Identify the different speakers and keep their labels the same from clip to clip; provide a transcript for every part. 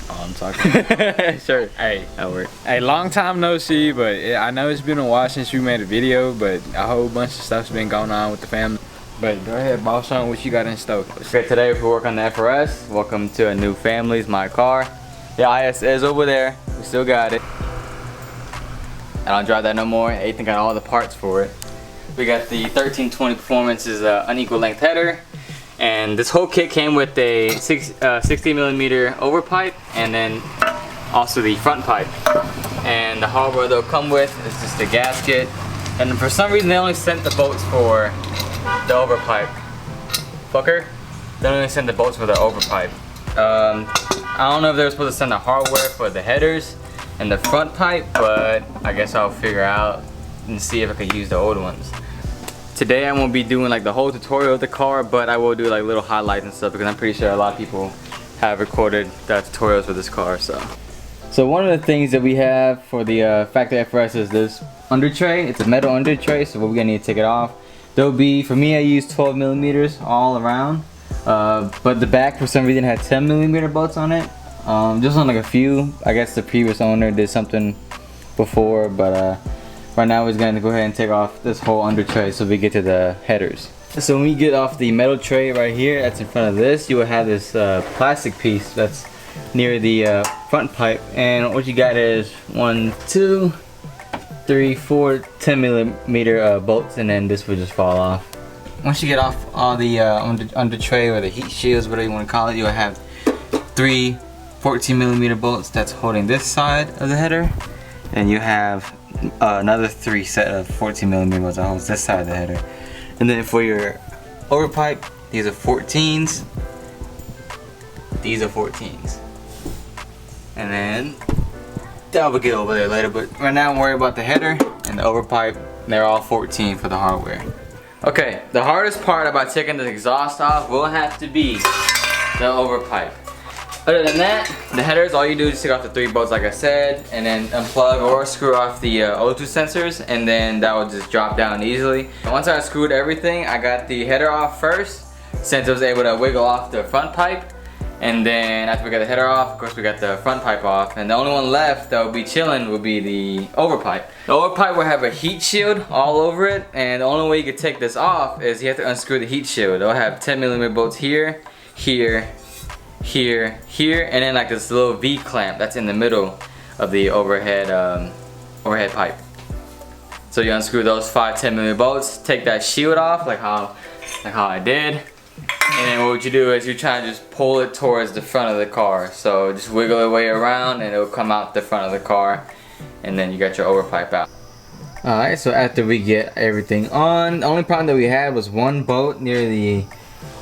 Speaker 1: Oh, I'm talking.
Speaker 2: Sure.
Speaker 1: Hey,
Speaker 2: That work.
Speaker 1: hey, long time no see, but I know it's been a while since we made a video, but a whole bunch of stuff's been going on with the family. But go ahead, boss on what you got in stoke.
Speaker 2: Okay, today we work on the FRS. Welcome to a new family. It's my car. The IS is over there. We still got it. I don't drive that no more. Ethan got all the parts for it. We got the 1320 Performance's unequal length header. And this whole kit came with a 60mm overpipe and then also the front pipe. And the hardware they'll come with is just a gasket. And for some reason they only sent the bolts for the overpipe. Fucker. They only sent the bolts for the overpipe. I don't know if they were supposed to send the hardware for the headers and the front pipe, but I guess I'll figure out and see if I can use the old ones. Today I won't be doing like the whole tutorial of the car, but I will do like little highlights and stuff because I'm pretty sure a lot of people have recorded the tutorials for this car. So one of the things that we have for the factory FRS is this under tray. It's a metal under tray, so we're gonna need to take it off. There'll be, for me I use 12mm all around, but the back for some reason had 10mm bolts on it. Just on like a few. I guess the previous owner did something before, but right now we're gonna go ahead and take off this whole under tray so we get to the headers. So when we get off the metal tray right here, that's in front of this, you will have this plastic piece that's near the front pipe, and what you got is 1, 2, 3, 4, 10mm bolts, and then this will just fall off. Once you get off all the under tray or the heat shields, whatever you want to call it, you'll have 3 14mm bolts that's holding this side of the header, and you have another 3 set of 14mm bolts that holds this side of the header. And then for your overpipe, these are 14s. These are 14s. And then that will get over there later, but right now I'm worried about the header and the overpipe. They're all 14 for the hardware. Okay, the hardest part about taking the exhaust off will have to be the overpipe. Other than that, the headers, all you do is take off the 3 bolts like I said, and then unplug or screw off the O2 sensors, and then that will just drop down easily. And once I screwed everything, I got the header off first, since it was able to wiggle off the front pipe. And then after we got the header off, of course we got the front pipe off, and the only one left that will be chilling will be the overpipe. The overpipe will have a heat shield all over it, and the only way you can take this off is you have to unscrew the heat shield. It'll have 10mm bolts here, here, here, here, and then like this little V clamp that's in the middle of the overhead pipe. So you unscrew those 5 10mm bolts, take that shield off like how I did. And then what you do is you try to just pull it towards the front of the car. So just wiggle it way around and it'll come out the front of the car. And then you got your overpipe out. Alright, so after we get everything on, the only problem that we had was one bolt near the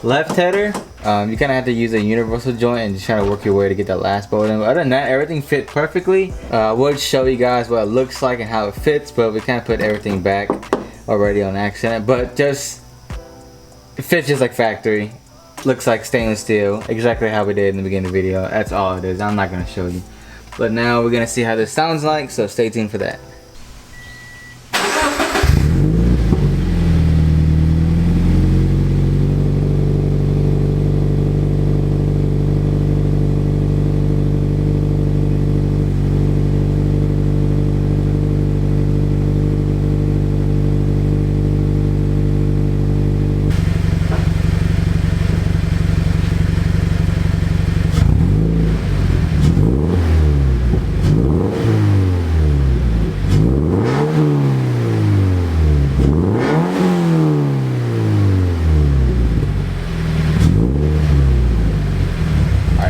Speaker 2: left header. You kind of have to use a universal joint and just try to work your way to get that last bolt in. But other than that, everything fit perfectly. We'll show you guys what it looks like and how it fits, but we kind of put everything back already on accident. But just, it fits just like factory. Looks like stainless steel, exactly how we did in the beginning of the video. That's all it is. I'm not going to show you. But now we're going to see how this sounds like, so stay tuned for that.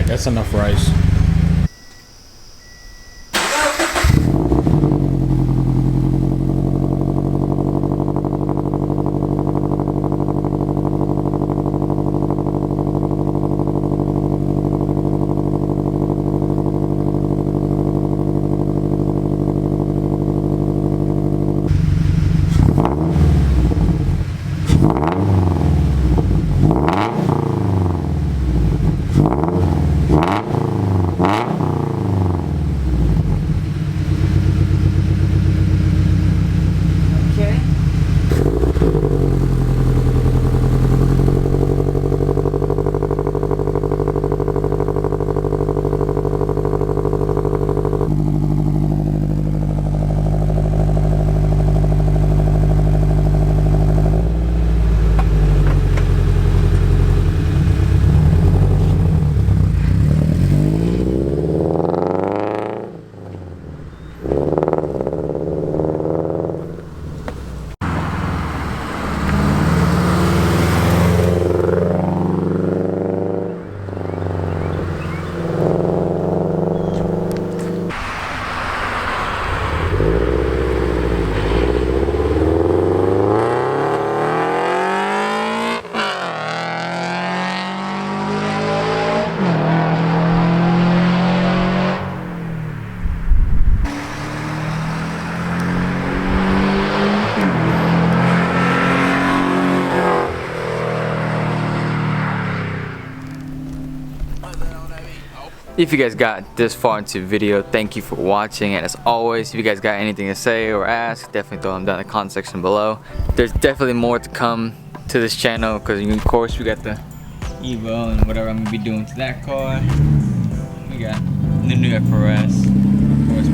Speaker 1: That's enough rice.
Speaker 2: If you guys got this far into the video, thank you for watching, and as always, if you guys got anything to say or ask, definitely throw them down in the comment section below. There's definitely more to come to this channel, because of course we got the Evo and whatever I'm gonna be doing to that car. We got the new FRS, of course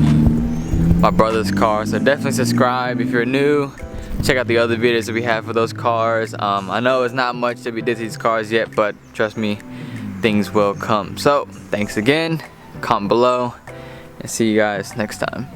Speaker 2: my brother's car, so definitely subscribe if you're new. Check out the other videos that we have for those cars. I know it's not much that we did to these cars yet, but trust me, things will come. So thanks again, comment below, and see you guys next time.